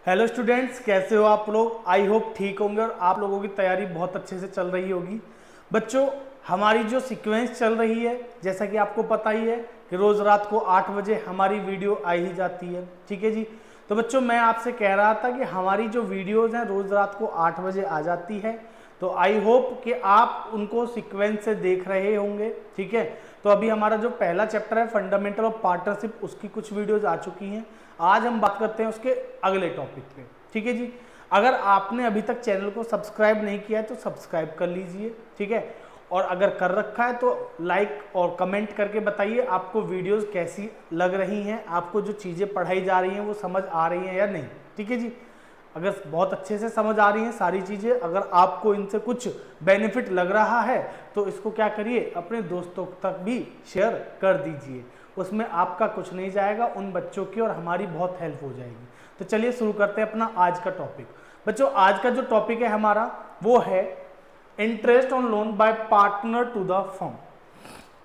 Hello students, कैसे हो आप लोग। आई होप ठीक होंगे और आप लोगों की तैयारी बहुत अच्छे से चल रही होगी। बच्चों, हमारी जो सीक्वेंस चल रही है, जैसा कि आपको पता ही है कि रोज रात को 8 बजे हमारी वीडियो आ ही जाती है। ठीक है जी। तो बच्चों, मैं आपसे कह रहा था कि हमारी जो वीडियोज हैं रोज रात को 8 बजे आ जाती है, तो आई होप कि आप उनको सीक्वेंस से देख रहे होंगे। ठीक है। तो अभी हमारा जो पहला चैप्टर है फंडामेंटल ऑफ पार्टनरशिप, उसकी कुछ वीडियोज आ चुकी हैं। आज हम बात करते हैं उसके अगले टॉपिक पे। ठीक है जी। अगर आपने अभी तक चैनल को सब्सक्राइब नहीं किया है तो सब्सक्राइब कर लीजिए। ठीक है। और अगर कर रखा है तो लाइक और कमेंट करके बताइए आपको वीडियोस कैसी लग रही हैं, आपको जो चीज़ें पढ़ाई जा रही हैं वो समझ आ रही हैं या नहीं। ठीक है जी। अगर बहुत अच्छे से समझ आ रही हैं सारी चीज़ें, अगर आपको इनसे कुछ बेनिफिट लग रहा है तो इसको क्या करिए, अपने दोस्तों तक भी शेयर कर दीजिए। उसमें आपका कुछ नहीं जाएगा, उन बच्चों की और हमारी बहुत हेल्प हो जाएगी। तो चलिए शुरू करते हैं अपना आज का टॉपिक। बच्चों, आज का जो टॉपिक है हमारा वो है interest on loan by partner to the firm.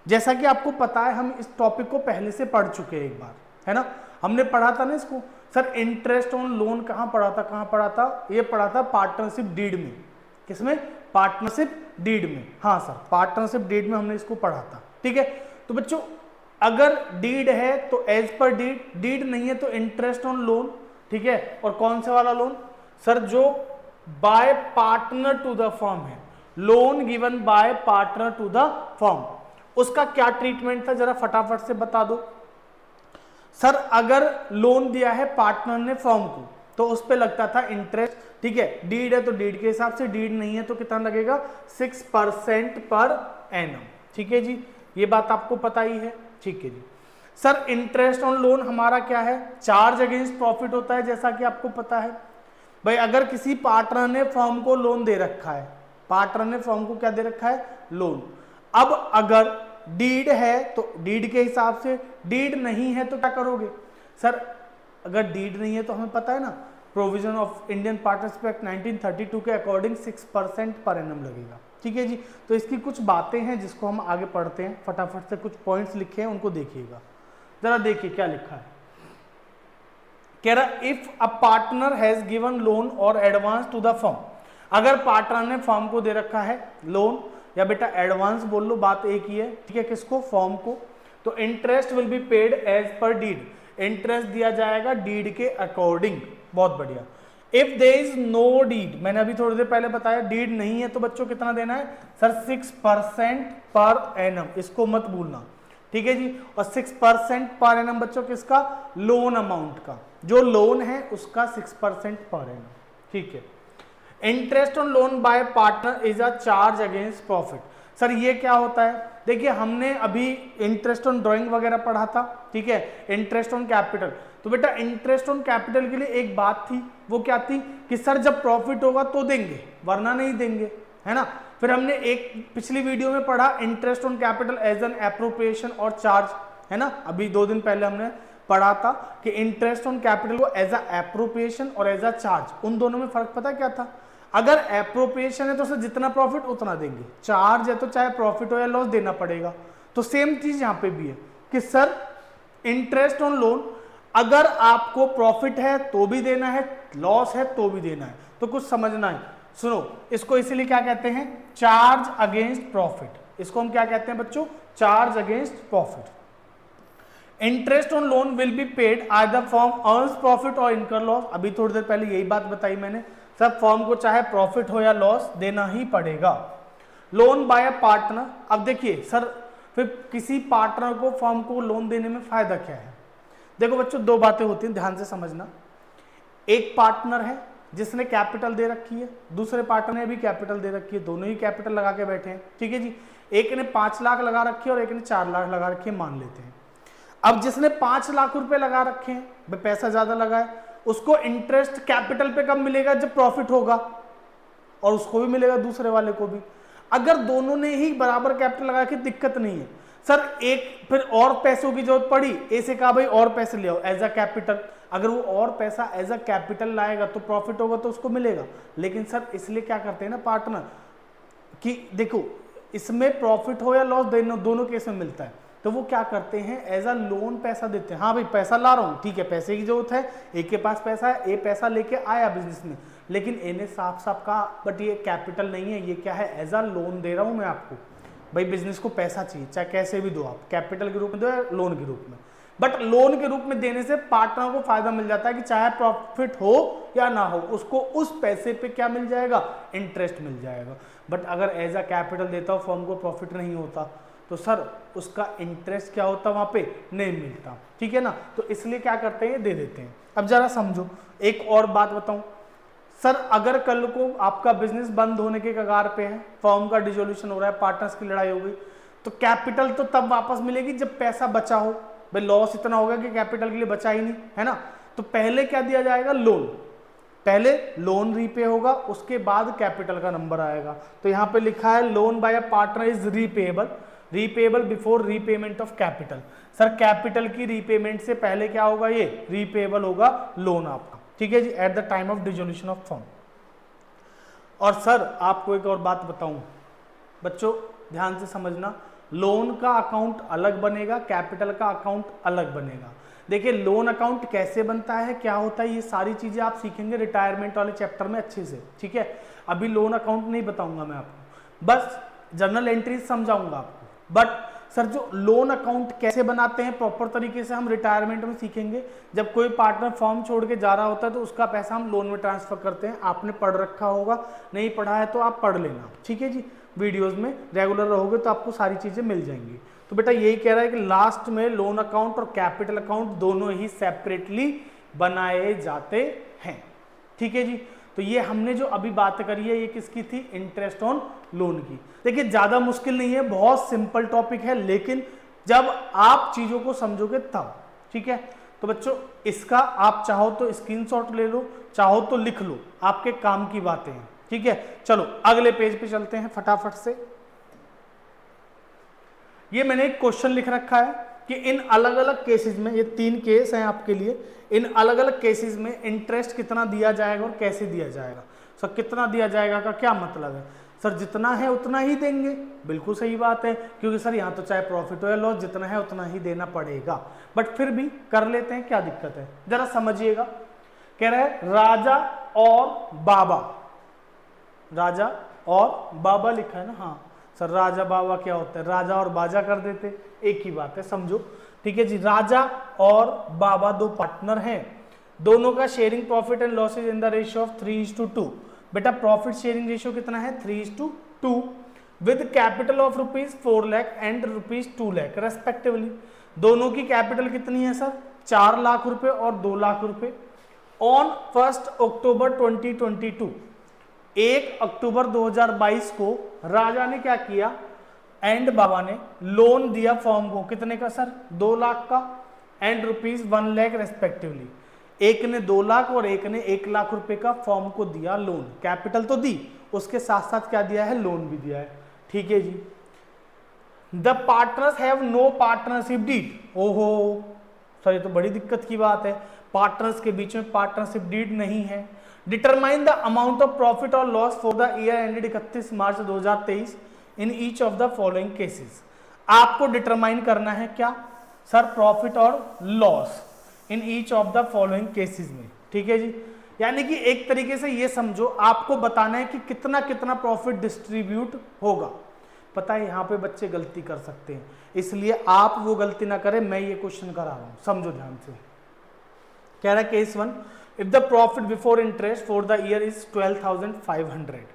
जैसा कि आपको पता है, हम इस टॉपिक को पहले से पढ़ चुके हैं एक बार, है ना। हमने पढ़ा था ना इसको। सर, इंटरेस्ट ऑन लोन कहाँ पढ़ा था, ये पढ़ा था पार्टनरशिप डीड में। किसमें? पार्टनरशिप डीड में। हाँ सर, पार्टनरशिप डीड में हमने इसको पढ़ा था। ठीक है। तो बच्चों, अगर डीड है तो एज पर डीड, डीड नहीं है तो इंटरेस्ट ऑन लोन। ठीक है। और कौन से वाला लोन? सर, जो by partner to the firm है, loan given by partner to the firm, उसका क्या ट्रीटमेंट था जरा फटाफट से बता दो। सर, अगर लोन दिया है पार्टनर ने फर्म को तो उस पे लगता था इंटरेस्ट। ठीक है। डीड है तो डीड के हिसाब से, डीड नहीं है तो कितना लगेगा? 6% पर एनम। ठीक है जी। ये बात आपको पता ही है। ठीक है जी। सर, इंटरेस्ट ऑन लोन हमारा क्या है? चार्ज अगेंस्ट प्रॉफिट होता है, जैसा कि आपको पता है। भाई, अगर किसी पार्टनर ने फर्म को लोन दे रखा है, पार्टनर ने फर्म को क्या दे रखा है? लोन। अब अगर डीड है तो डीड के हिसाब से, डीड नहीं है तो क्या करोगे? सर, अगर डीड नहीं है तो हमें पता है ना, provision of Indian partnership act 1932 के अकॉर्डिंग 6% पर एनम लगेगा। ठीक है जी। तो इसकी कुछ बातें हैं जिसको हम आगे पढ़ते हैं। फटाफट से कुछ पॉइंट्स लिखे हैं, उनको देखिएगा। जरा देखिए क्या लिखा है। कह रहा, if a partner has given loan और एडवांस टू द फर्म, अगर पार्टनर ने फर्म को दे रखा है लोन या बेटा एडवांस बोल लो, बात एक ही है। ठीक है। किसको? फर्म को। तो interest will be paid as per deed, interest दिया जाएगा डीड के अकॉर्डिंग। बहुत बढ़िया। If there is no deed, मैंने अभी थोड़ी देर पहले बताया, डीड नहीं है तो बच्चों कितना देना है? सर, 6% पर एनम, इसको मत भूलना। ठीक है जी। और 6% पर एनम बच्चों किसका? लोन अमाउंट का, जो लोन है उसका 6% पर एनम। ठीक है। Interest on loan by partner is a charge against profit. Sir, ये क्या होता है? देखिए, हमने अभी इंटरेस्ट ऑन ड्राइंग वगैरह पढ़ा था। ठीक है। इंटरेस्ट ऑन कैपिटल, तो बेटा इंटरेस्ट ऑन कैपिटल के लिए एक बात थी, वो क्या थी कि सर जब प्रॉफिट होगा तो देंगे, वरना नहीं देंगे, है ना। फिर हमने एक पिछली वीडियो में पढ़ा interest on capital as an appropriation और चार्ज, है ना। अभी 2 दिन पहले हमने पढ़ा था कि इंटरेस्ट ऑन कैपिटल को एज अ एप्रोप्रिएशन और एज अ चार्ज, उन दोनों में फर्क पता क्या था? अगर एप्रोप्रिएशन है तो सर जितना प्रॉफिट उतना देंगे, चार्ज है तो चाहे प्रॉफिट हो या लॉस देना पड़ेगा। तो सेम चीज यहां पे भी है कि सर इंटरेस्ट ऑन लोन, अगर आपको प्रॉफिट है तो भी देना है, लॉस है तो भी देना है। तो कुछ समझना है, सुनो। इसको इसीलिए क्या कहते हैं? Charge against profit. इसको हम क्या कहते हैं बच्चों? Charge against profit. Interest on loan will be paid either firm earns profit और इनकर लॉस। अभी थोड़ी देर पहले यही बात बताई मैंने। सब फर्म को चाहे प्रॉफिट हो या लॉस देना ही पड़ेगा। लोन बाय अ पार्टनर, अब देखिए सर, फिर किसी पार्टनर को फर्म को लोन देने में फायदा क्या है? देखो बच्चों, 2 बातें होती हैं, ध्यान से समझना। एक पार्टनर है जिसने कैपिटल दे रखी है, दूसरे पार्टनर ने भी कैपिटल दे रखी है, दोनों ही कैपिटल लगा के बैठे हैं। ठीक है जी। एक ने 5 लाख लगा रखी है और एक ने 4 लाख लगा रखी है, मान लेते हैं। अब जिसने 5 लाख रुपए लगा रखे हैं, भाई पैसा ज्यादा लगा है, उसको इंटरेस्ट कैपिटल पे कब मिलेगा? जब प्रॉफिट होगा, और उसको भी मिलेगा, दूसरे वाले को भी। अगर दोनों ने ही बराबर कैपिटल लगा के, दिक्कत नहीं है। सर, एक फिर और पैसों की जरूरत पड़ी, ऐसे कहा भाई और पैसे ले आओ एज अ कैपिटल। अगर वो और पैसा एज अ कैपिटल लाएगा तो प्रॉफिट होगा तो उसको मिलेगा। लेकिन सर इसलिए क्या करते हैं ना पार्टनर कि देखो, इसमें प्रॉफिट हो या लॉस दोनों केस में मिलता है। तो वो क्या करते हैं, एज अ लोन पैसा देते हैं। हाँ भाई पैसा ला रहा हूँ, ठीक है, पैसे की जरूरत है, एक के पास पैसा है, ये पैसा लेके आया बिजनेस में, लेकिन इन्हें साफ साफ कहा बट ये कैपिटल नहीं है, ये क्या है, एज अ लोन दे रहा हूँ मैं आपको। भाई बिजनेस को पैसा चाहिए, चाहे कैसे भी दो आप, कैपिटल के रूप में दो या लोन के रूप में, बट लोन के रूप में देने से पार्टनर को फायदा मिल जाता है कि चाहे प्रॉफिट हो या ना हो, उसको उस पैसे पे क्या मिल जाएगा, इंटरेस्ट मिल जाएगा। बट अगर एज अ कैपिटल देता हो, फर्म को प्रॉफिट नहीं होता, तो सर उसका इंटरेस्ट क्या होता, वहां पे नहीं मिलता, ठीक है ना। तो इसलिए क्या करते हैं, दे देते हैं। अब जरा समझो, एक और बात बताऊं सर, अगर कल को आपका बिजनेस बंद होने के कगार पे है, फर्म का डिसोल्यूशन हो रहा है, पार्टनर्स की लड़ाई हो गई, तो कैपिटल तो तब वापस मिलेगी जब पैसा बचा हो। भाई लॉस इतना होगा कि कैपिटल के लिए बचा ही नहीं, है ना। तो पहले क्या दिया जाएगा, लोन, पहले लोन रीपे होगा, उसके बाद कैपिटल का नंबर आएगा। तो यहाँ पे लिखा है loan by a partner is repayable before repayment of capital. Sir capital की रीपेमेंट से पहले क्या होगा, ये रीपेएबल होगा लोन आपका, ठीक है जी, at the time of dissolution of firm. और सर आपको एक और बात बताऊं बच्चों, ध्यान से समझना, लोन का अकाउंट अलग बनेगा, कैपिटल का अकाउंट अलग बनेगा। देखिए लोन अकाउंट कैसे बनता है, क्या होता है, ये सारी चीजें आप सीखेंगे रिटायरमेंट वाले चैप्टर में अच्छे से, ठीक है। अभी लोन अकाउंट नहीं बताऊंगा मैं आपको, बस जर्नल एंट्रीज समझाऊंगा आपको। बट सर जो लोन अकाउंट कैसे बनाते हैं प्रॉपर तरीके से हम रिटायरमेंट में सीखेंगे। जब कोई पार्टनर फॉर्म छोड़ के जा रहा होता है तो उसका पैसा हम लोन में ट्रांसफर करते हैं। आपने पढ़ रखा होगा, नहीं पढ़ा है तो आप पढ़ लेना, ठीक है जी, वीडियोस में रेगुलर रहोगे तो आपको सारी चीजें मिल जाएंगी। तो बेटा यही कह रहा है कि लास्ट में लोन अकाउंट और कैपिटल अकाउंट दोनों ही सेपरेटली बनाए जाते हैं, ठीक है जी। तो ये हमने जो अभी बात करी है ये किसकी थी, इंटरेस्ट ऑन लोन की। देखिए ज्यादा मुश्किल नहीं है, बहुत सिंपल टॉपिक है, लेकिन जब आप चीजों को समझोगे तब, ठीक है। तो बच्चों इसका आप चाहो तो स्क्रीनशॉट ले लो, चाहो तो लिख लो, आपके काम की बातें हैं, ठीक है। चलो अगले पेज पे चलते हैं फटाफट से। ये मैंने एक क्वेश्चन लिख रखा है कि इन अलग अलग केसेस में, ये 3 केस हैं आपके लिए, इन अलग अलग केसेस में इंटरेस्ट कितना दिया जाएगा और कैसे दिया जाएगा। सर कितना दिया जाएगा का क्या मतलब है, सर जितना है उतना ही देंगे, बिल्कुल सही बात है, क्योंकि सर यहाँ तो चाहे प्रॉफिट हो या लॉस जितना है उतना ही देना पड़ेगा। बट फिर भी कर लेते हैं, क्या दिक्कत है, जरा समझिएगा। कह रहा है राजा और बाबा, राजा और बाबा लिखा है ना, हाँ सर राजा बाबा क्या होता है, राजा और बाजा कर देते, एक ही बात है, समझो, ठीक है जी। राजा और बाबा दो पार्टनर हैं, दोनों का sharing profit and losses in the ratio of 3:2। बेटा प्रॉफिट शेयरिंग रेशियो कितना है, 3:2, with capital of ₹4 lakh and ₹2 lakh respectively. दोनों की कैपिटल कितनी है सर, 4 लाख रुपए और 2 लाख रुपए। ऑन 1 अक्टूबर 2022, 1 अक्टूबर 2022 को राजा ने क्या किया एंड बाबा ने लोन दिया फर्म को, कितने का सर, 2 लाख का एंड ₹1 लाख रेस्पेक्टिवली। एक ने 2 लाख और एक ने 1 लाख रुपए का फर्म को दिया लोन, कैपिटल तो दी, उसके साथ साथ क्या दिया है, लोन भी दिया है, ठीक है जी। The partners have no partnership deed. ओहो सर ये तो बड़ी दिक्कत की बात है, पार्टनर्स के बीच में पार्टनरशिप डीड नहीं है। Determine the amount of profit और loss for the year ended 31 March 2023 in each of the following cases. आपको डिटरमाइन करना है क्या सर, प्रॉफिट और loss in each of the following cases में, ठीक है जी। यानी कि एक तरीके से ये समझो, आपको बताना है कि कितना कितना प्रॉफिट डिस्ट्रीब्यूट होगा। पता है यहाँ पे बच्चे गलती कर सकते हैं, इसलिए आप वो गलती ना करें, मैं ये क्वेश्चन करा रहा हूं, समझो ध्यान से। कह रहा है case 1, if the profit before interest for the year is 12,500।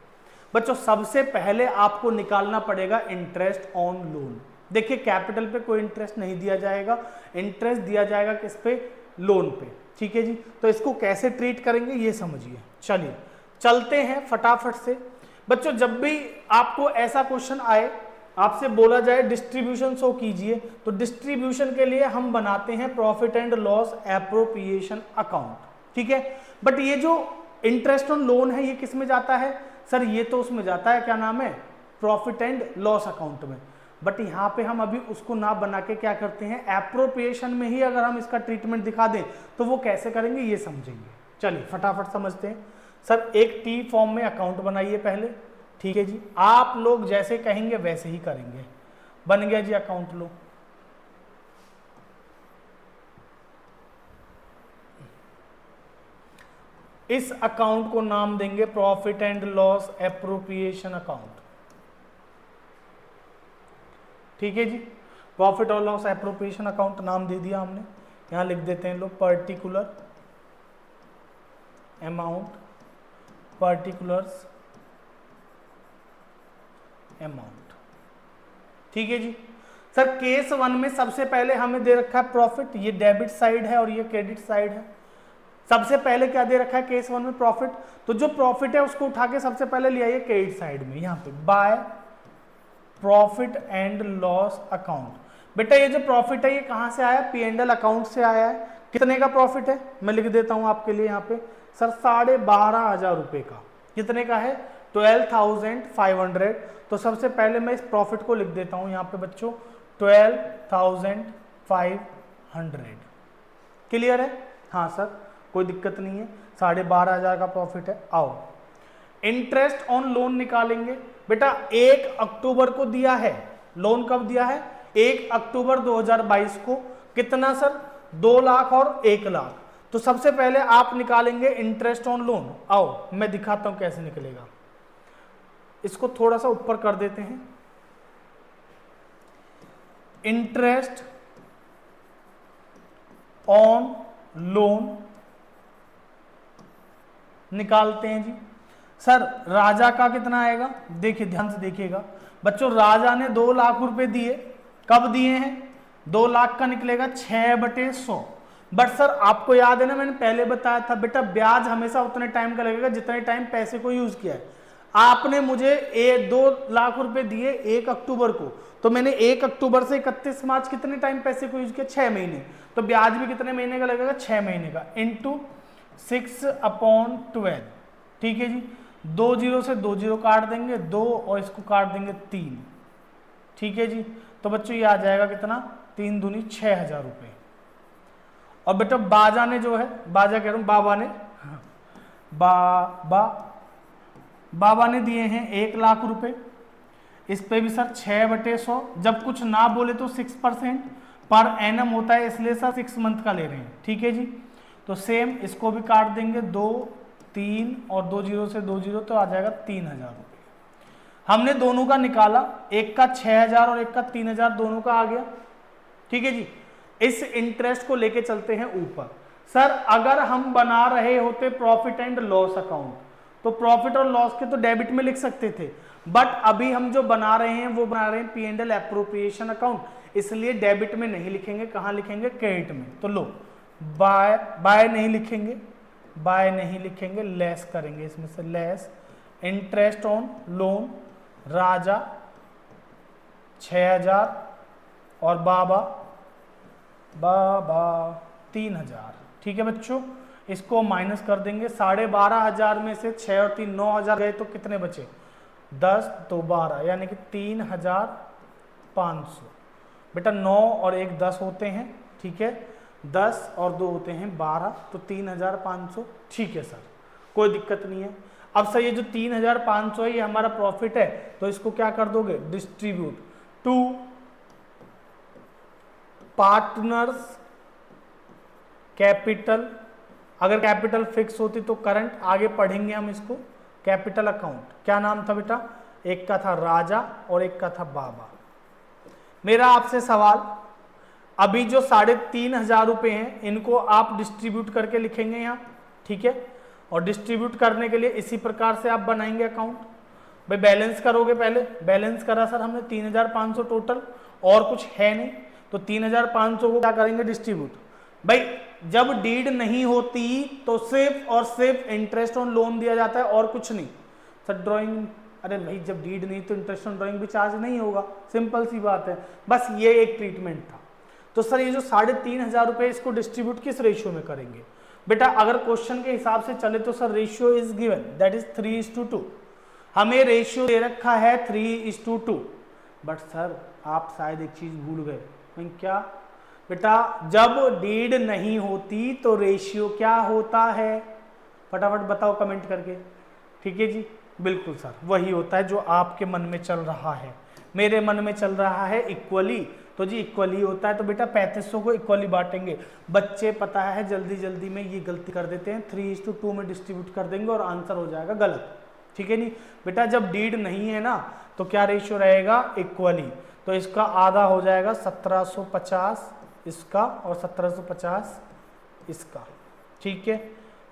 बच्चों सबसे पहले आपको निकालना पड़ेगा इंटरेस्ट ऑन लोन। देखिए कैपिटल पे कोई इंटरेस्ट नहीं दिया जाएगा, इंटरेस्ट दिया जाएगा किस पे, लोन पे, ठीक है जी। तो इसको कैसे ट्रीट करेंगे ये समझिए। चलिए चलते हैं फटाफट से। बच्चों जब भी आपको ऐसा क्वेश्चन आए, आपसे बोला जाए डिस्ट्रीब्यूशन शो कीजिए, तो डिस्ट्रीब्यूशन के लिए हम बनाते हैं profit and loss appropriation account, ठीक है। बट ये जो इंटरेस्ट ऑन लोन है ये किस में जाता है सर, ये तो उसमें जाता है, क्या नाम है, प्रॉफिट एंड लॉस अकाउंट में। बट यहाँ पे हम अभी उसको ना बना के क्या करते हैं, एप्रोप्रिएशन में ही अगर हम इसका ट्रीटमेंट दिखा दें तो वो कैसे करेंगे ये समझेंगे। चलिए फटाफट समझते हैं। सर एक टी फॉर्म में अकाउंट बनाइए पहले, ठीक है जी, आप लोग जैसे कहेंगे वैसे ही करेंगे। बन गया जी अकाउंट, लो इस अकाउंट को नाम देंगे profit and loss appropriation account. ठीक है जी, प्रॉफिट और लॉस एप्रोप्रिएशन अकाउंट नाम दे दिया हमने। यहां लिख देते हैं लोग पर्टिकुलर अमाउंट, पर्टिकुलर्स अमाउंट। ठीक है जी सर, केस 1 में सबसे पहले हमें दे रखा है प्रॉफिट, ये डेबिट साइड है और ये क्रेडिट साइड है। सबसे पहले क्या दे रखा है केस 1 में प्रॉफिट, तो जो प्रॉफिट है उसको उठा के सबसे पहले ले आइए क्रेडिट साइड में, यहां पे by profit and loss account. बेटा ये जो प्रॉफिट है ये कहां से आया, P&L अकाउंट से आया है। कितने का प्रॉफिट है मैं लिख देता हूं आपके लिए यहाँ पे सर, 12,500 रुपए का। कितने का है, 12,500। तो सबसे पहले मैं इस प्रॉफिट को लिख देता हूं यहाँ पे बच्चों 12,500। क्लियर है, हाँ सर कोई दिक्कत नहीं है, 12,500 का प्रॉफिट है। आओ इंटरेस्ट ऑन लोन निकालेंगे। बेटा 1 अक्टूबर को दिया है लोन, कब दिया है, 1 अक्टूबर 2022 को। कितना सर, 2 लाख और 1 लाख। तो सबसे पहले आप निकालेंगे इंटरेस्ट ऑन लोन। आओ मैं दिखाता हूं कैसे निकलेगा, इसको थोड़ा सा ऊपर कर देते हैं। इंटरेस्ट ऑन लोन निकालते हैं जी। सर राजा का कितना आएगा, देखिए ध्यान से देखिएगा बच्चों, राजा ने 2 लाख रुपए दिए, कब दिए हैं, 2 लाख का निकलेगा 6/100। बट सर आपको याद है ना, मैंने पहले बताया था बेटा ब्याज हमेशा उतने टाइम का लगेगा जितने टाइम पैसे को यूज किया है। आपने मुझे 2 लाख रुपए दिए 1 अक्टूबर को, तो मैंने 1 अक्टूबर से 31 मार्च कितने टाइम पैसे को यूज किया, 6 महीने। तो ब्याज भी कितने महीने का लगेगा, 6 महीने का, इंटू 6/12। ठीक है जी, 2 0 से 2 0 काट देंगे, 2 और इसको काट देंगे 3। ठीक है जी, तो बच्चों ये आ जाएगा कितना, 3 दूनी 6,000 रुपए। और बेटा बाजा ने जो है, बाजा कह रहा हूं बाबा ने, बाबा ने दिए हैं 1 लाख रुपए। इस पे भी सर 6/100, जब कुछ ना बोले तो 6% पर एनम होता है, इसलिए सर 6 मंथ का ले रहे हैं। ठीक है जी, तो सेम इसको भी काट देंगे, 2 3 और 2 0 से 2 0, तो आ जाएगा 3,000 रुपये। हमने दोनों का निकाला, एक का 6,000 और एक का 3,000, दोनों का आ गया। ठीक है जी, इस इंटरेस्ट को लेके चलते हैं ऊपर। सर अगर हम बना रहे होते प्रॉफिट एंड लॉस अकाउंट, तो प्रॉफिट और लॉस के तो डेबिट में लिख सकते थे, बट अभी हम जो बना रहे हैं वो बना रहे हैं P&L एप्रोप्रिएशन अकाउंट, इसलिए डेबिट में नहीं लिखेंगे, कहां लिखेंगे, क्रेडिट में। तो लो बाय नहीं लिखेंगे, बाय नहीं लिखेंगे, लेस करेंगे, इसमें से less interest on loan, Raja 6,000 और बाबा 3,000। ठीक है बच्चों, इसको माइनस कर देंगे, 12,500 में से 6 और 3 9,000 गए, तो कितने बचे, 10 तो 12, यानी कि 3,500। बेटा 9 और 1 10 होते हैं, ठीक है, 10 और 2 होते हैं 12, तो 3,500। ठीक है सर कोई दिक्कत नहीं है। अब सर ये जो 3,500 है ये हमारा प्रॉफिट है, तो इसको क्या कर दोगे, डिस्ट्रीब्यूट टू पार्टनर्स कैपिटल। अगर कैपिटल फिक्स होती तो करंट, आगे पढ़ेंगे हम इसको। कैपिटल अकाउंट क्या नाम था बेटा, एक का था राजा और एक का था बाबा। मेरा आपसे सवाल, अभी जो 3,500 रुपए हैं इनको आप डिस्ट्रीब्यूट करके लिखेंगे यहाँ, ठीक है, और डिस्ट्रीब्यूट करने के लिए इसी प्रकार से आप बनाएंगे अकाउंट। भाई बैलेंस करोगे, पहले बैलेंस करा सर हमने 3,500 टोटल, और कुछ है नहीं, तो 3,500 को क्या करेंगे, डिस्ट्रीब्यूट। भाई जब डीड नहीं होती तो सिर्फ और सिर्फ इंटरेस्ट ऑन लोन दिया जाता है और कुछ नहीं। सर ड्राइंग, अरे भाई जब डीड नहीं तो इंटरेस्ट ऑन ड्राइंग भी चार्ज नहीं होगा, सिंपल सी बात है, बस ये एक ट्रीटमेंट था। तो सर ये जो 3,500 रुपए इसको डिस्ट्रीब्यूट किस रेशियो में करेंगे बेटा, अगर क्वेश्चन के हिसाब से चले तो sir ratio is given, that is 3:2। हमें रेशियो दे रखा है 3:2, बट सर आप शायद एक चीज भूल गए। क्या बेटा, जब डीड नहीं होती तो रेशियो क्या होता है, फटाफट बताओ कमेंट करके। ठीक है जी, बिल्कुल सर वही होता है जो आपके मन में चल रहा है, मेरे मन में चल रहा है इक्वली। तो जी इक्वली होता है, तो बेटा 3500 को इक्वली बांटेंगे। बच्चे पता है जल्दी जल्दी में ये गलती कर देते हैं, 3:2 में डिस्ट्रीब्यूट कर देंगे और आंसर हो जाएगा गलत, ठीक है नहीं बेटा। जब डीड नहीं है ना तो क्या रेशियो रहेगा, इक्वली, तो इसका आधा हो जाएगा 1750 इसका और 1750 इसका, ठीक है।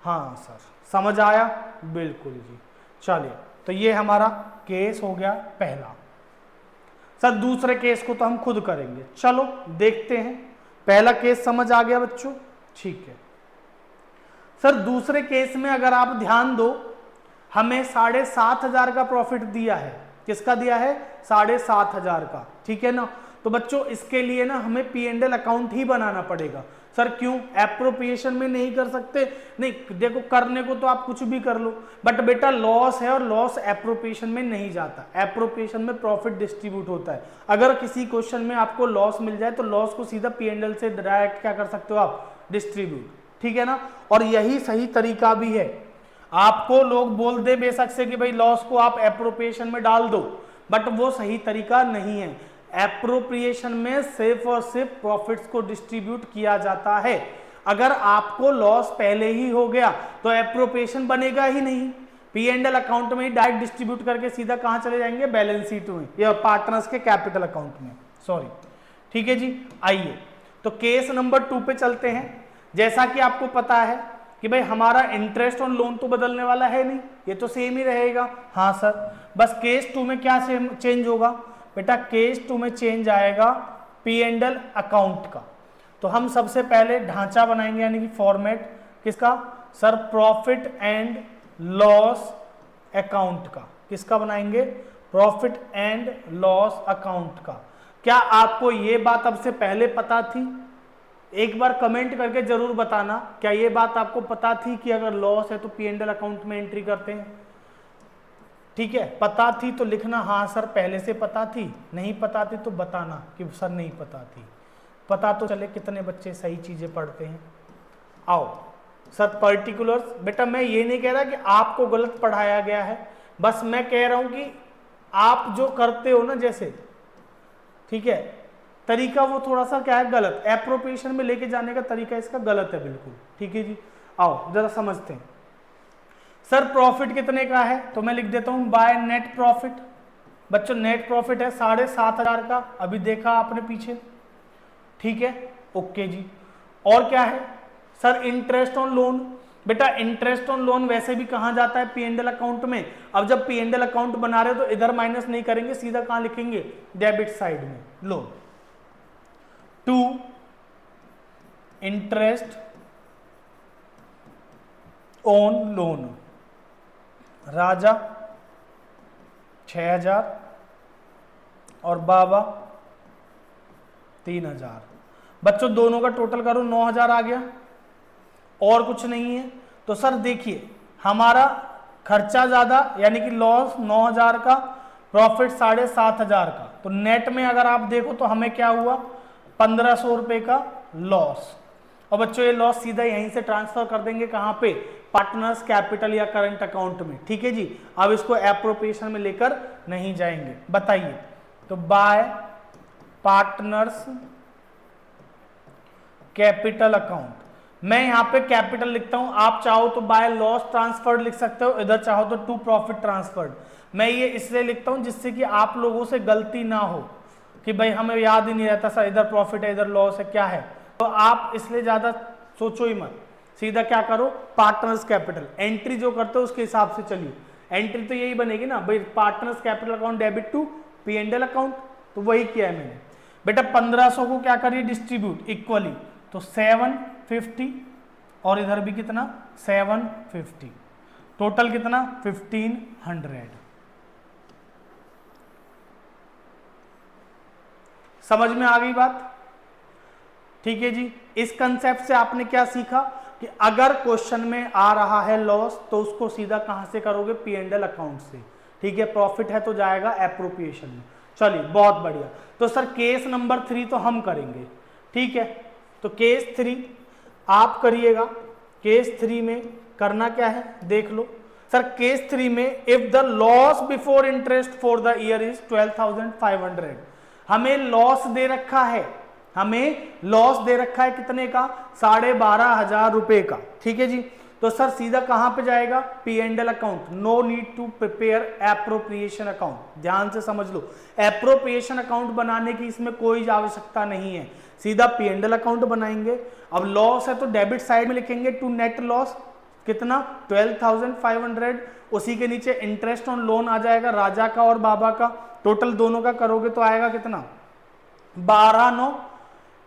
हाँ सर समझ आया, बिल्कुल जी। चलिए तो ये हमारा केस हो गया पहला। सर दूसरे केस को तो हम खुद करेंगे, चलो देखते हैं। पहला केस समझ आ गया बच्चों, ठीक है। सर दूसरे केस में अगर आप ध्यान दो, हमें 7,500 का प्रॉफिट दिया है। किसका दिया है, 7,500 का, ठीक है ना। तो बच्चों इसके लिए ना हमें P&L अकाउंट ही बनाना पड़ेगा। सर क्यों, एप्रोप्रिएशन में नहीं कर सकते? नहीं देखो, करने को तो आप कुछ भी कर लो, बट बेटा लॉस है और लॉस एप्रोप्रिएशन में नहीं जाता। एप्रोप्रिएशन में प्रॉफिट डिस्ट्रीब्यूट होता है। अगर किसी क्वेश्चन में आपको लॉस मिल जाए तो लॉस को सीधा P&L से डायरेक्ट क्या कर सकते हो आप, डिस्ट्रीब्यूट, ठीक है ना। और यही सही तरीका भी है। आपको लोग बोल दे बेशक से कि भाई लॉस को आप एप्रोप्रिएशन में डाल दो, बट वो सही तरीका नहीं है। एप्रोप्रिएशन में सिर्फ और सिर्फ प्रॉफिट्स को डिस्ट्रीब्यूट किया जाता है। अगर आपको लॉस पहले ही हो गया तो एप्रोप्रिएशन बनेगा ही नहीं। P&L अकाउंट में ही डायरेक्ट डिस्ट्रीब्यूट करके सीधा कहां चले जाएंगे, बैलेंस शीट में या पार्टनर्स के कैपिटल अकाउंट में, सॉरी, ठीक है जी। आइए तो केस नंबर 2 पे चलते हैं। जैसा कि आपको पता है कि भाई हमारा इंटरेस्ट ऑन लोन तो बदलने वाला है नहीं, ये तो सेम ही रहेगा। हाँ सर, बस केस 2 में क्या चेंज होगा बेटा, केस 2 में चेंज आएगा P&L अकाउंट का। तो हम सबसे पहले ढांचा बनाएंगे, यानी कि फॉर्मेट किसका sir, profit and loss account का। किसका बनाएंगे, प्रॉफिट एंड लॉस अकाउंट का। क्या आपको ये बात अब से पहले पता थी? एक बार कमेंट करके जरूर बताना, क्या ये बात आपको पता थी कि अगर लॉस है तो P&L अकाउंट में एंट्री करते हैं? ठीक है, पता थी तो लिखना हाँ सर पहले से पता थी, नहीं पता थी तो बताना कि सर नहीं पता थी। पता तो चले कितने बच्चे सही चीजें पढ़ते हैं। आओ सर पर्टिकुलर्स, बेटा मैं ये नहीं कह रहा कि आपको गलत पढ़ाया गया है, बस मैं कह रहा हूं कि आप जो करते हो ना जैसे, ठीक है, तरीका वो थोड़ा सा क्या है गलत, एप्रोप्रिएशन में लेके जाने का तरीका इसका गलत है बिल्कुल, ठीक है जी। आओ जरा समझते हैं। सर प्रॉफिट कितने का है, तो मैं लिख देता हूं बाय नेट प्रॉफिट। बच्चों नेट प्रॉफिट है 7,500 का, अभी देखा आपने पीछे, ठीक है, ओके जी। और क्या है सर, इंटरेस्ट ऑन लोन। बेटा इंटरेस्ट ऑन लोन वैसे भी कहां जाता है, P&L अकाउंट में। अब जब P&L अकाउंट बना रहे हो तो इधर माइनस नहीं करेंगे, सीधा कहां लिखेंगे, डेबिट साइड में। Loan to interest on loan, Raja 6,000 और बाबा 3,000। बच्चों दोनों का टोटल करो 9,000 आ गया, और कुछ नहीं है। तो सर देखिए हमारा खर्चा ज्यादा यानी कि लॉस 9,000 का, प्रॉफिट 7,500 का, तो नेट में अगर आप देखो तो हमें क्या हुआ, 1,500 रुपए का लॉस। और बच्चों ये लॉस सीधा यहीं से ट्रांसफर कर देंगे कहां पे, पार्टनर्स कैपिटल या करंट अकाउंट में, ठीक है जी। अब इसको एप्रोप्रिएशन में लेकर नहीं जाएंगे। बताइए तो बाय पार्टनर्स कैपिटल अकाउंट, मैं यहां पे कैपिटल लिखता हूं, आप चाहो तो बाय लॉस ट्रांसफर्ड लिख सकते हो, इधर चाहो तो टू प्रॉफिट ट्रांसफर्ड। मैं ये इसलिए लिखता हूं जिससे कि आप लोगों से गलती ना हो कि भाई हमें याद ही नहीं रहता सर इधर प्रॉफिट है इधर लॉस है क्या है, तो आप इसलिए ज्यादा सोचो ही मत, सीधा क्या करो पार्टनर्स कैपिटल। एंट्री जो करते हो उसके हिसाब से चलिए, एंट्री तो यही बनेगी ना भाई, partners capital account debit to P&L account, तो वही किया है मैंने। बेटा 1,500 को क्या करिए डिस्ट्रीब्यूट इक्वली, तो 750 और इधर भी कितना 750, टोटल कितना 1,500। समझ में आ गई बात, ठीक है जी। इस कंसेप्ट से आपने क्या सीखा कि अगर क्वेश्चन में आ रहा है लॉस तो उसको सीधा कहां से करोगे, P&L अकाउंट से, ठीक है। प्रॉफिट है तो जाएगा एप्रोप्रिएशन में। चलिए बहुत बढ़िया। तो सर केस नंबर 3 तो हम करेंगे, ठीक है। तो केस 3 आप करिएगा। केस 3 में करना क्या है देख लो सर। केस 3 में if the loss before interest for the year is 12,500, हमें लॉस दे रखा है, हमें लॉस दे रखा है कितने का, 12,500 रुपए का। ठीक है जी, तो सर सीधा कहां पे जाएगा, P and L account. No need to prepare appropriation account, ध्यान से समझ लो, एप्रोप्रिएशन अकाउंट बनाने की इसमें कोई आवश्यकता नहीं है, सीधा पी एंड एल अकाउंट बनाएंगे। अब लॉस है तो डेबिट साइड में लिखेंगे टू नेट लॉस, कितना 12,500, उसी के नीचे इंटरेस्ट ऑन लोन आ जाएगा राजा का और बाबा का, टोटल दोनों का करोगे तो आएगा कितना 12,9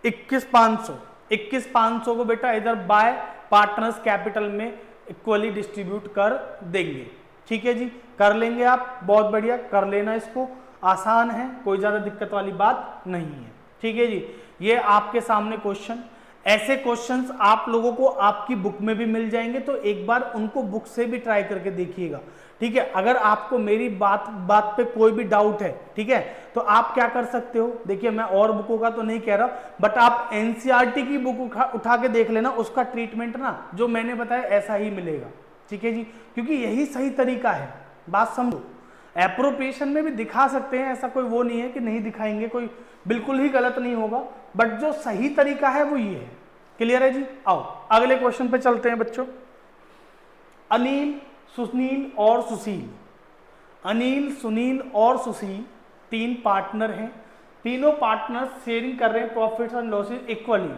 21,500। 21,500 को बेटा इधर बाय पार्टनर्स कैपिटल में इक्वली डिस्ट्रीब्यूट कर देंगे। ठीक है जी, कर लेंगे आप, बहुत बढ़िया, कर लेना, इसको आसान है, कोई ज्यादा दिक्कत वाली बात नहीं है। ठीक है जी, ये आपके सामने क्वेश्चन, ऐसे क्वेश्चंस आप लोगों को आपकी बुक में भी मिल जाएंगे, तो एक बार उनको बुक से भी ट्राई करके देखिएगा। ठीक है, अगर आपको मेरी बात पे कोई भी डाउट है, ठीक है, तो आप क्या कर सकते हो, देखिए मैं और बुकों का तो नहीं कह रहा, बट आप एनसीईआरटी की बुक उठा के देख लेना, उसका ट्रीटमेंट ना जो मैंने बताया ऐसा ही मिलेगा। ठीक है जी, क्योंकि यही सही तरीका है, बात समझो। एप्रोप्रिएशन में भी दिखा सकते हैं, ऐसा कोई वो नहीं है कि नहीं दिखाएंगे, कोई बिल्कुल ही गलत नहीं होगा, बट जो सही तरीका है वो ये है। क्लियर है जी, आओ अगले क्वेश्चन पे चलते हैं बच्चों। अनिल, सुनील और सुशील, अनिल, सुनील और सुशील 3 पार्टनर हैं, तीनों पार्टनर शेयरिंग कर रहे हैं प्रॉफिट्स एंड लॉसेस इक्वली।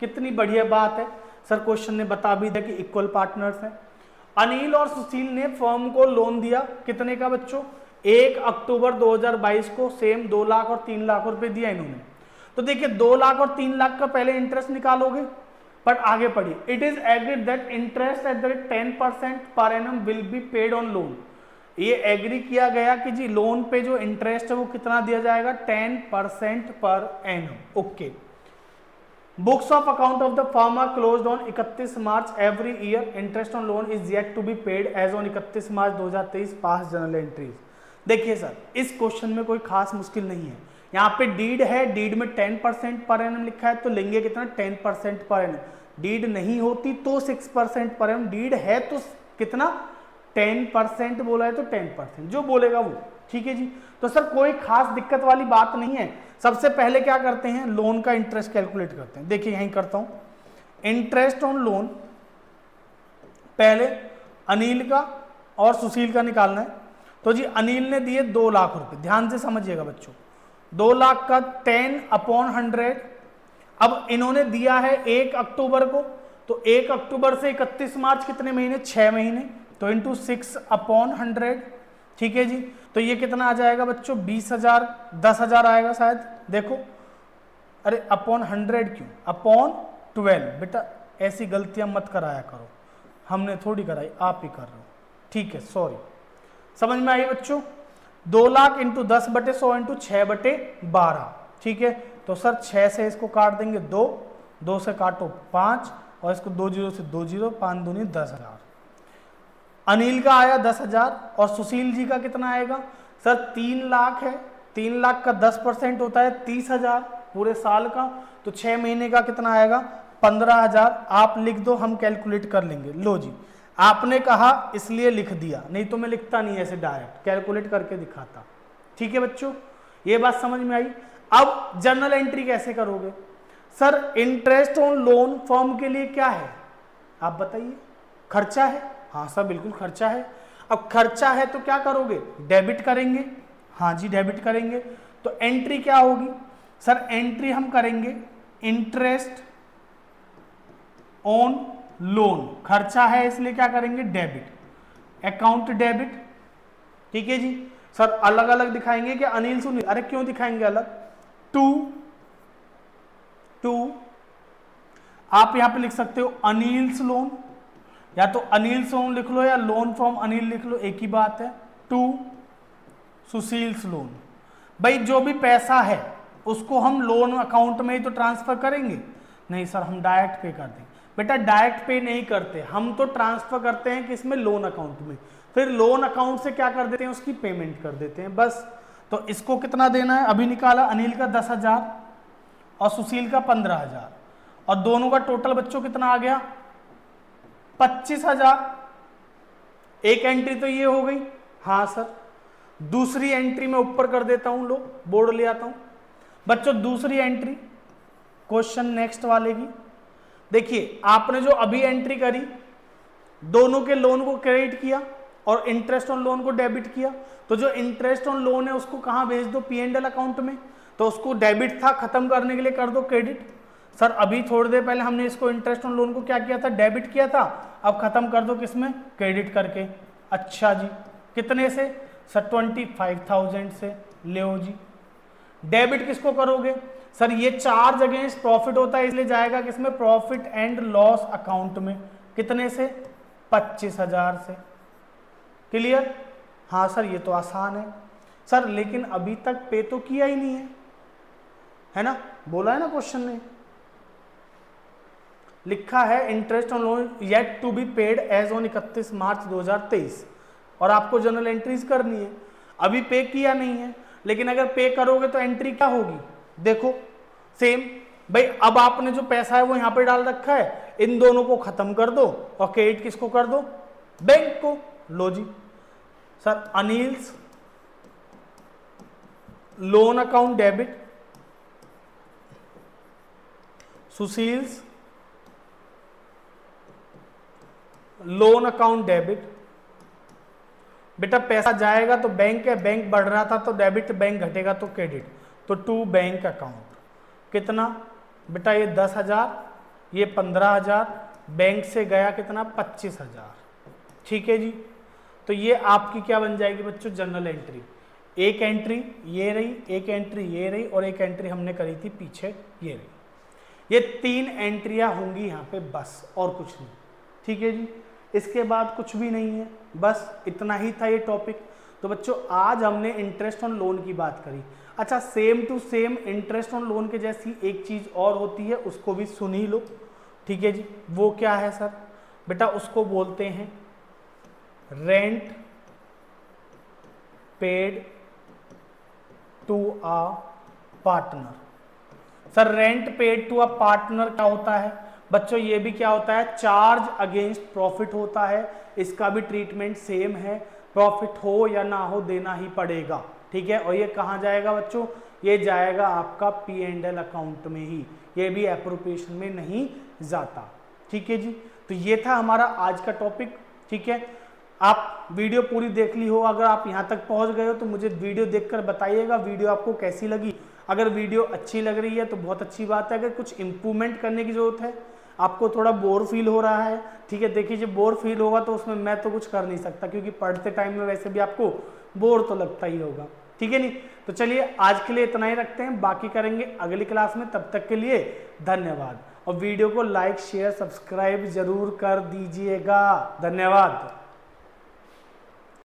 कितनी बढ़िया बात है, सर क्वेश्चन ने बता भी दिया कि इक्वल पार्टनर्स हैं। अनिल और सुशील ने फर्म को लोन दिया, कितने का बच्चों, 1 अक्टूबर 2022 को, सेम 2 लाख और 3 लाख रुपए दिया इन्होंने। तो देखिए 2 लाख और 3 लाख का पहले इंटरेस्ट निकालोगे, बट आगे पढ़िए, it is agreed that interest at the rate 10% per annum will be paid on loan. ये एग्री किया गया कि जी लोन पे जो इंटरेस्ट है वो कितना दिया जाएगा, 10% per annum. Okay, books of account of the firm are closed on 31 March every year, interest on loan is yet to be paid as on 31 March 2023, pass journal entries. देखिए sir इस question में कोई खास मुश्किल नहीं है, यहाँ पे डीड है, डीड में 10% पर एनम लिखा है, तो लेंगे कितना 10% पर एनम। डीड नहीं होती तो 6% पर एनम, डीड है तो कितना 10% बोला है तो 10%, जो बोलेगा वो। ठीक है जी, तो सर कोई खास दिक्कत वाली बात नहीं है। सबसे पहले क्या करते हैं, लोन का इंटरेस्ट कैलकुलेट करते हैं। देखिए यहीं करता हूं, इंटरेस्ट ऑन लोन पहले अनिल का और सुशील का निकालना है। तो जी अनिल ने दिए 2 लाख रुपए, ध्यान से समझिएगा बच्चों, 2 लाख का 10/100। अब इन्होंने दिया है 1 अक्टूबर को, तो 1 अक्टूबर से 31 मार्च कितने महीने, 6 महीने, तो इंटू 6/100। ठीक है जी, तो ये कितना आ जाएगा बच्चों, 20,000, 10,000 आएगा शायद, देखो, अरे अपॉन 100 क्यों, अपॉन 12। बेटा ऐसी गलतियां मत कराया करो, हमने थोड़ी कराई, आप ही कर रहे हो। ठीक है, सॉरी, समझ में आई बच्चों। 2 लाख इंटू 10/100 इंटू 6/12। ठीक है, तो सर 6 से इसको काट देंगे 2, 2 से काटो 5, और इसको 2 0 से 2 0, 5 दूनी 10,000। अनिल का आया 10,000, और सुशील जी का कितना आएगा सर, 3 लाख है, 3 लाख का 10% होता है 30,000 पूरे साल का, तो 6 महीने का कितना आएगा 15,000। आप लिख दो, हम कैलकुलेट कर लेंगे। लो जी, आपने कहा इसलिए लिख दिया, नहीं तो मैं लिखता नहीं ऐसे, डायरेक्ट कैलकुलेट करके दिखाता। ठीक है बच्चों, ये बात समझ में आई। अब जर्नल एंट्री कैसे करोगे sir, interest on loan firm के लिए क्या है आप बताइए, खर्चा है। हाँ सर बिल्कुल खर्चा है। अब खर्चा है तो क्या करोगे, डेबिट करेंगे। हाँ जी डेबिट करेंगे, तो एंट्री क्या होगी सर, एंट्री हम करेंगे इंटरेस्ट ऑन लोन, खर्चा है इसलिए क्या करेंगे डेबिट, अकाउंट डेबिट। ठीक है जी सर, अलग अलग दिखाएंगे कि अनिल सुनील, अरे क्यों दिखाएंगे अलग, टू आप यहां पे लिख सकते हो अनिल्स लोन, या तो अनिल्स लोन लिख लो या लोन फ्रॉम अनिल लिख लो, एक ही बात है। 2 सुशील्स लोन, भाई जो भी पैसा है उसको हम लोन अकाउंट में ही तो ट्रांसफर करेंगे, नहीं सर हम डायरेक्ट पे कर देंगे। बेटा डायरेक्ट पे नहीं करते, हम तो ट्रांसफर करते हैं किसमें, लोन अकाउंट में, फिर लोन अकाउंट से क्या कर देते हैं, उसकी पेमेंट कर देते हैं बस। तो इसको कितना देना है, अभी निकाला, अनिल का 10,000 और सुशील का 15,000, और दोनों का टोटल बच्चों कितना आ गया 25,000। एक एंट्री तो ये हो गई। हाँ सर, दूसरी एंट्री मैं ऊपर कर देता हूं, लो बोर्ड ले आता हूं। बच्चों दूसरी एंट्री क्वेश्चन नेक्स्ट वाले की, देखिए आपने जो अभी एंट्री करी, दोनों के लोन को क्रेडिट किया और इंटरेस्ट ऑन लोन को डेबिट किया, तो जो इंटरेस्ट ऑन लोन है उसको कहां भेज दो, P&L अकाउंट में, तो उसको डेबिट था, खत्म करने के लिए कर दो क्रेडिट। सर अभी थोड़ी देर पहले हमने इसको इंटरेस्ट ऑन लोन को क्या किया था, डेबिट किया था, अब खत्म कर दो किसमें, क्रेडिट करके। अच्छा जी, कितने से सर, 25,000 से, ले जी। डेबिट किसको करोगे सर, ये चार्ज अगेंस्ट प्रॉफिट होता है इसलिए जाएगा किसमें, प्रॉफिट एंड लॉस अकाउंट में, कितने से, 25,000 से। क्लियर? हाँ सर ये तो आसान है सर, लेकिन अभी तक पे तो किया ही नहीं है ना, बोला है ना क्वेश्चन में, लिखा है interest on loan yet to be paid as on 31 March 2023, और आपको जर्नल एंट्रीज करनी है। अभी पे किया नहीं है, लेकिन अगर पे करोगे तो एंट्री क्या होगी, देखो सेम भाई, अब आपने जो पैसा है वो यहां पे डाल रखा है, इन दोनों को खत्म कर दो और क्रेडिट किसको कर दो, बैंक को। लो जी sir, Anil's loan account debit, Sushil's loan account debit. बेटा पैसा जाएगा तो बैंक है, बैंक बढ़ रहा था तो डेबिट, बैंक घटेगा तो क्रेडिट, तो टू बैंक अकाउंट। कितना बेटा, ये 10,000, ये 15,000, बैंक से गया कितना, 25,000। ठीक है जी, तो ये आपकी क्या बन जाएगी बच्चों, जनरल एंट्री। एक एंट्री ये रही, एक एंट्री ये रही, और एक एंट्री हमने करी थी पीछे ये रही। ये 3 एंट्रियां होंगी यहाँ पे बस, और कुछ नहीं। ठीक है जी, इसके बाद कुछ भी नहीं है, बस इतना ही था ये टॉपिक। तो बच्चों आज हमने इंटरेस्ट ऑन लोन की बात करी। अच्छा, same to same interest on loan के जैसी एक चीज और होती है, उसको भी सुन ही लो। ठीक है जी, वो क्या है सर, बेटा उसको बोलते हैं rent paid to a partner. Sir rent paid to a partner क्या होता है बच्चों, ये भी क्या होता है, चार्ज अगेंस्ट प्रॉफिट होता है। इसका भी ट्रीटमेंट सेम है, प्रॉफिट हो या ना हो देना ही पड़ेगा। ठीक है, और ये कहाँ जाएगा बच्चों, ये जाएगा आपका P&L अकाउंट में ही, ये भी एप्रोप्रिएशन में नहीं जाता। ठीक है जी, तो ये था हमारा आज का टॉपिक। ठीक है, आप वीडियो पूरी देख ली हो, अगर आप यहाँ तक पहुँच गए हो तो मुझे वीडियो देखकर बताइएगा वीडियो आपको कैसी लगी। अगर वीडियो अच्छी लग रही है तो बहुत अच्छी बात है, अगर कुछ इंप्रूवमेंट करने की जरूरत है, आपको थोड़ा बोर फील हो रहा है, ठीक है, देखिए जब बोर फील होगा तो उसमें मैं तो कुछ कर नहीं सकता, क्योंकि पढ़ते टाइम में वैसे भी आपको बोर तो लगता ही होगा। ठीक है नहीं, तो चलिए आज के लिए इतना ही रखते हैं, बाकी करेंगे अगली क्लास में। तब तक के लिए धन्यवाद, और वीडियो को लाइक शेयर सब्सक्राइब जरूर कर दीजिएगा। धन्यवाद।